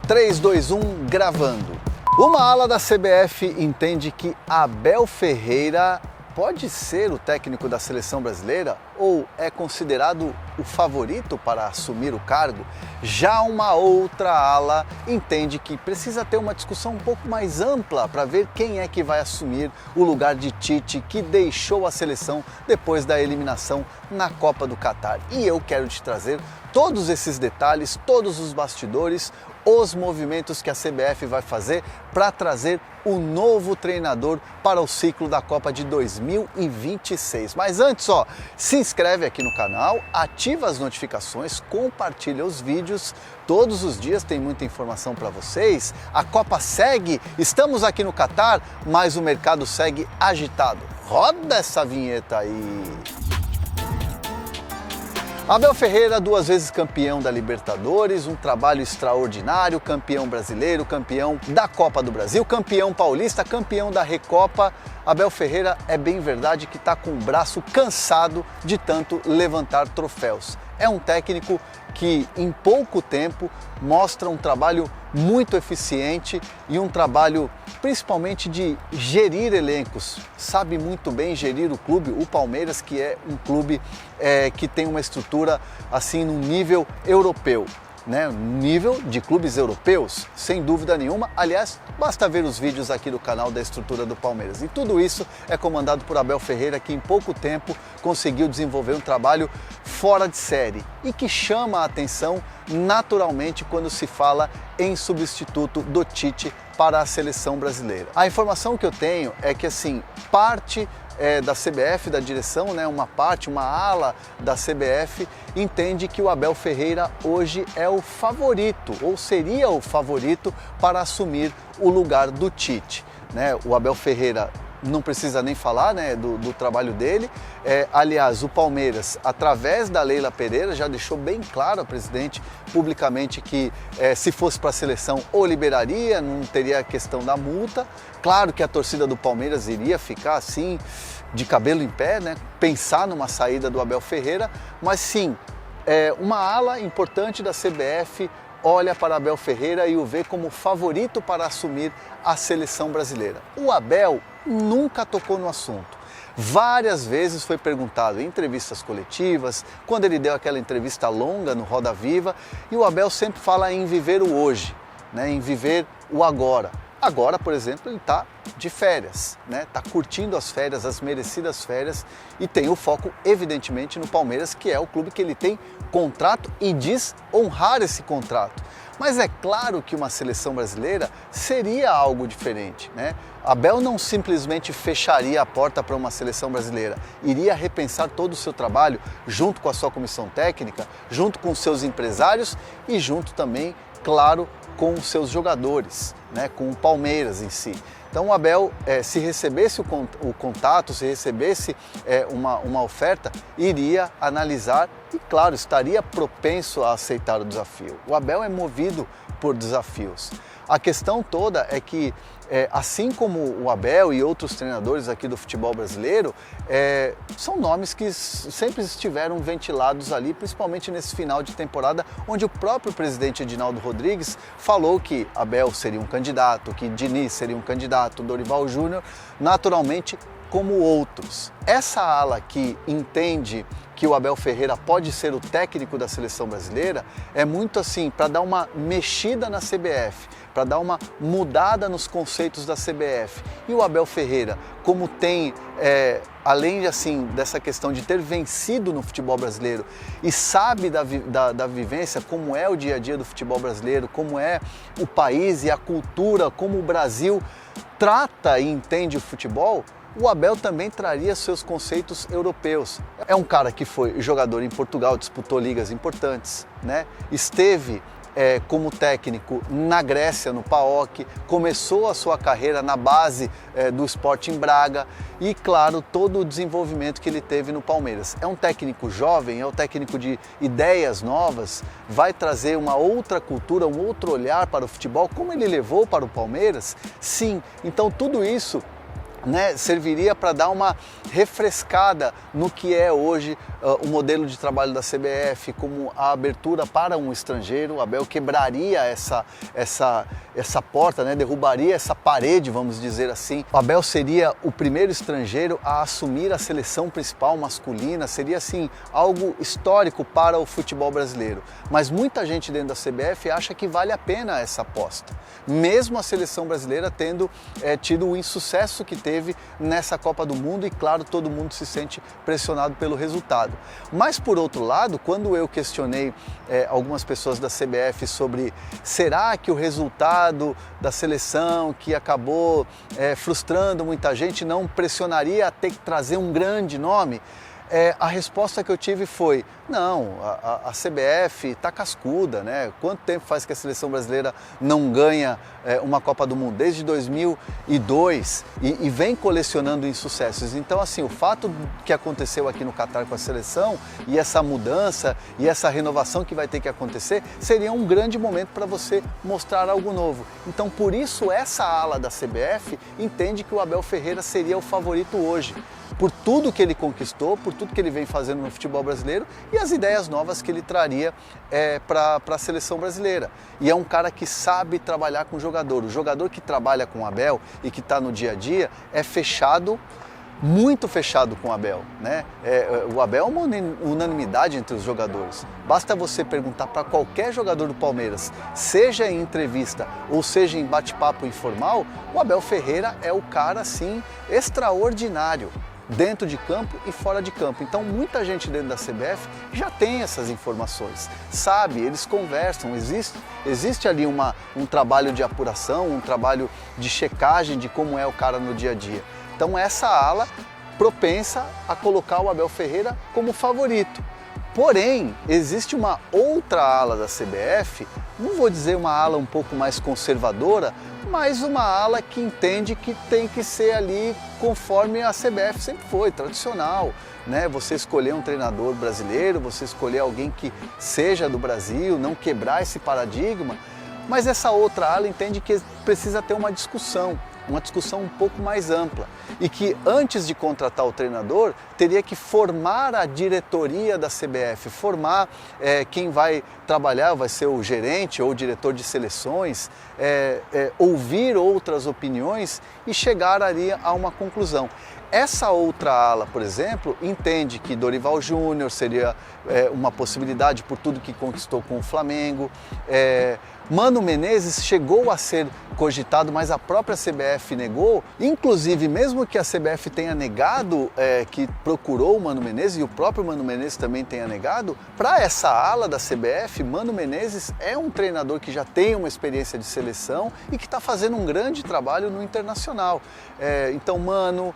3, 2, 1, gravando. Uma ala da CBF entende que Abel Ferreira pode ser o técnico da seleção brasileira ou é considerado o favorito para assumir o cargo. Já uma outra ala entende que precisa ter uma discussão um pouco mais ampla para ver quem é que vai assumir o lugar de Tite, que deixou a seleção depois da eliminação na Copa do Catar. E eu quero te trazer todos esses detalhes, todos os bastidores, os movimentos que a CBF vai fazer para trazer o novo treinador para o ciclo da Copa de 2026. Mas antes, se inscreve aqui no canal, ativa as notificações, compartilha os vídeos. Todos os dias tem muita informação para vocês. A Copa segue, estamos aqui no Catar, mas o mercado segue agitado. Roda essa vinheta aí! Abel Ferreira, 2 vezes campeão da Libertadores, um trabalho extraordinário, campeão brasileiro, campeão da Copa do Brasil, campeão paulista, campeão da Recopa. Abel Ferreira é bem verdade que está com o braço cansado de tanto levantar troféus. É um técnico que em pouco tempo mostra um trabalho muito eficiente e um trabalho principalmente de gerir elencos. Sabe muito bem gerir o clube, o Palmeiras, que é um clube que tem uma estrutura assim num nível europeu. Nível de clubes europeus, sem dúvida nenhuma. Aliás, basta ver os vídeos aqui do canal da estrutura do Palmeiras. E tudo isso é comandado por Abel Ferreira, que em pouco tempo conseguiu desenvolver um trabalho fora de série e que chama a atenção naturalmente quando se fala em substituto do Tite para a seleção brasileira. A informação que eu tenho é que parte da CBF, da direção, uma ala da CBF entende que o Abel Ferreira hoje é o favorito, ou seria o favorito para assumir o lugar do Tite. O Abel Ferreira não precisa nem falar do trabalho dele. Aliás, o Palmeiras, através da Leila Pereira, já deixou bem claro a presidente publicamente que se fosse para a seleção ou liberaria, não teria a questão da multa. Claro que a torcida do Palmeiras iria ficar assim, de cabelo em pé, pensar numa saída do Abel Ferreira, mas sim, uma ala importante da CBF olha para Abel Ferreira e o vê como favorito para assumir a seleção brasileira. O Abel nunca tocou no assunto. Várias vezes foi perguntado em entrevistas coletivas, quando ele deu aquela entrevista longa no Roda Viva, e o Abel sempre fala em viver o hoje, em viver o agora. Agora, por exemplo, ele está de férias, está curtindo as férias, as merecidas férias, e tem o foco, evidentemente, no Palmeiras, que é o clube que ele tem contrato e diz honrar esse contrato. Mas é claro que uma seleção brasileira seria algo diferente, Abel não simplesmente fecharia a porta para uma seleção brasileira, iria repensar todo o seu trabalho junto com a sua comissão técnica, junto com os seus empresários e junto também, claro, com os seus jogadores, com o Palmeiras em si. Então o Abel, se recebesse o contato, se recebesse uma oferta, iria analisar e, claro, estaria propenso a aceitar o desafio. O Abel é movido por desafios. A questão toda é que, assim como o Abel e outros treinadores aqui do futebol brasileiro, são nomes que sempre estiveram ventilados ali, principalmente nesse final de temporada, onde o próprio presidente Edinaldo Rodrigues falou que Abel seria um candidato, que Diniz seria um candidato, Dorival Júnior, naturalmente, como outros. Essa ala que entende que o Abel Ferreira pode ser o técnico da seleção brasileira é muito para dar uma mexida na CBF, para dar uma mudada nos conceitos da CBF. E o Abel Ferreira, como tem, além dessa questão de ter vencido no futebol brasileiro e sabe da vivência, como é o dia a dia do futebol brasileiro, como é o país e a cultura, como o Brasil trata e entende o futebol, o Abel também traria seus conceitos europeus. É um cara que foi jogador em Portugal, disputou ligas importantes, esteve como técnico na Grécia, no PAOK, começou a sua carreira na base do Sporting Braga e, claro, todo o desenvolvimento que ele teve no Palmeiras. É um técnico jovem, é um técnico de ideias novas, vai trazer uma outra cultura, um outro olhar para o futebol, como ele levou para o Palmeiras? Sim, então tudo isso serviria para dar uma refrescada no que é hoje o modelo de trabalho da CBF, como a abertura para um estrangeiro. O Abel quebraria essa porta, né? Derrubaria essa parede, vamos dizer assim. O Abel seria o primeiro estrangeiro a assumir a seleção principal masculina, seria assim algo histórico para o futebol brasileiro. Mas muita gente dentro da CBF acha que vale a pena essa aposta, mesmo a seleção brasileira tendo tido o insucesso que teve nessa Copa do Mundo, e claro, todo mundo se sente pressionado pelo resultado. Mas por outro lado, quando eu questionei algumas pessoas da CBF sobre será que o resultado da seleção que acabou frustrando muita gente não pressionaria a ter que trazer um grande nome, a resposta que eu tive foi: não, a CBF está cascuda, né? Quanto tempo faz que a seleção brasileira não ganha uma Copa do Mundo? Desde 2002 e vem colecionando insucessos. Então, assim, o fato que aconteceu aqui no Catar com a seleção e essa mudança e essa renovação que vai ter que acontecer seria um grande momento para você mostrar algo novo. Então, por isso, essa ala da CBF entende que o Abel Ferreira seria o favorito hoje, por tudo que ele conquistou, por tudo que ele vem fazendo no futebol brasileiro e as ideias novas que ele traria para a seleção brasileira. E é um cara que sabe trabalhar com o jogador. O jogador que trabalha com o Abel e que está no dia a dia é fechado, muito fechado com o Abel, né? O Abel é uma unanimidade entre os jogadores. Basta você perguntar para qualquer jogador do Palmeiras, seja em entrevista ou seja em bate-papo informal, o Abel Ferreira é o cara, assim, extraordinário, dentro de campo e fora de campo. Então muita gente dentro da CBF já tem essas informações, sabe, eles conversam, existe ali um trabalho de apuração, um trabalho de checagem de como é o cara no dia a dia. Então essa ala propensa a colocar o Abel Ferreira como favorito. Porém, existe uma outra ala da CBF, não vou dizer uma ala um pouco mais conservadora, mas uma ala que entende que tem que ser ali conforme a CBF sempre foi, tradicional, né? Você escolher um treinador brasileiro, você escolher alguém que seja do Brasil, não quebrar esse paradigma, mas essa outra ala entende que precisa ter uma discussão um pouco mais ampla, e que antes de contratar o treinador, teria que formar a diretoria da CBF, formar quem vai trabalhar, vai ser o gerente ou o diretor de seleções, ouvir outras opiniões e chegar ali a uma conclusão. Essa outra ala, por exemplo, entende que Dorival Júnior seria uma possibilidade por tudo que conquistou com o Flamengo. Mano Menezes chegou a ser cogitado, mas a própria CBF negou. Inclusive, mesmo que a CBF tenha negado que procurou o Mano Menezes, e o próprio Mano Menezes também tenha negado, para essa ala da CBF, Mano Menezes é um treinador que já tem uma experiência de seleção e que está fazendo um grande trabalho no internacional. Então, Mano,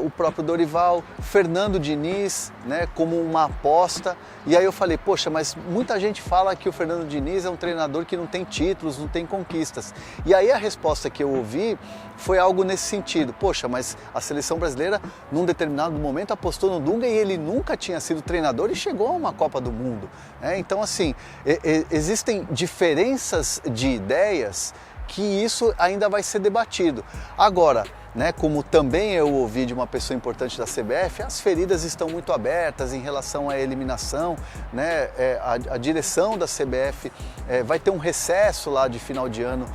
o próprio Dorival, Fernando Diniz, né, como uma aposta. E aí eu falei, poxa, mas muita gente fala que o Fernando Diniz é um treinador que não tem títulos, não tem conquistas. E aí a resposta que eu ouvi foi algo nesse sentido. Poxa, mas a seleção brasileira, num determinado momento, apostou no Dunga e ele nunca tinha sido treinador e chegou a uma Copa do Mundo. Então, assim, existem diferenças de ideias que isso ainda vai ser debatido. Agora, né, como também eu ouvi de uma pessoa importante da CBF, as feridas estão muito abertas em relação à eliminação, né? A direção da CBF vai ter um recesso lá de final de ano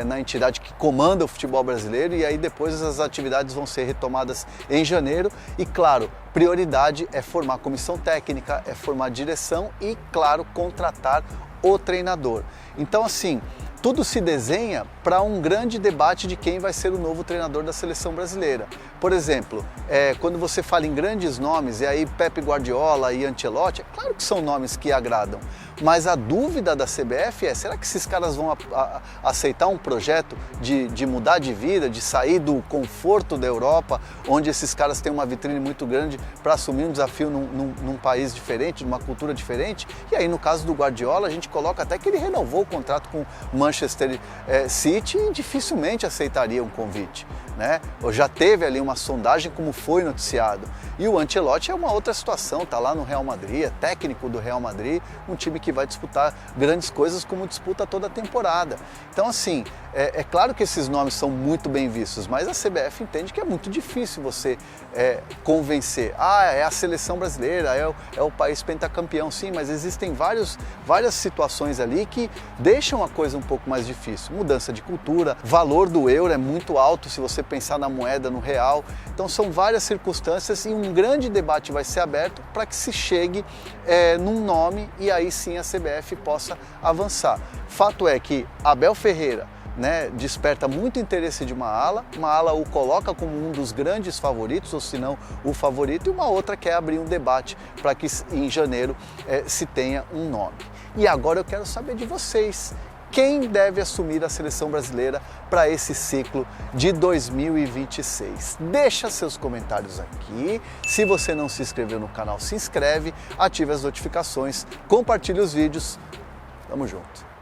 na entidade que comanda o futebol brasileiro, e aí depois as atividades vão ser retomadas em janeiro. E claro, prioridade é formar comissão técnica, é formar direção e, claro, contratar o treinador. Então, assim, tudo se desenha para um grande debate de quem vai ser o novo treinador da seleção brasileira. Por exemplo, quando você fala em grandes nomes, e aí Pepe Guardiola e Ancelotti, é claro que são nomes que agradam, mas a dúvida da CBF é, será que esses caras vão aceitar um projeto de mudar de vida, de sair do conforto da Europa, onde esses caras têm uma vitrine muito grande, para assumir um desafio num país diferente, numa cultura diferente? E aí, no caso do Guardiola, a gente coloca até que ele renovou o contrato com o Manchester Manchester City dificilmente aceitaria um convite, né? Ou já teve ali uma sondagem, como foi noticiado. E o Ancelotti é uma outra situação, está lá no Real Madrid, é técnico do Real Madrid, um time que vai disputar grandes coisas como disputa toda a temporada. Então, assim, é claro que esses nomes são muito bem vistos, mas a CBF entende que é muito difícil você convencer. É a seleção brasileira, é o país pentacampeão, sim, mas existem várias situações ali que deixam a coisa um pouco mais difícil. Mudança de cultura, valor do euro é muito alto se você pensar na moeda, no real. Então são várias circunstâncias e um grande debate vai ser aberto para que se chegue num nome e aí sim a CBF possa avançar. Fato é que Abel Ferreira, né, desperta muito interesse de uma ala o coloca como um dos grandes favoritos, ou se não o favorito, e uma outra quer abrir um debate para que em janeiro se tenha um nome. E agora eu quero saber de vocês. Quem deve assumir a seleção brasileira para esse ciclo de 2026? Deixa seus comentários aqui. Se você não se inscreveu no canal, se inscreve, ative as notificações, compartilhe os vídeos. Tamo junto.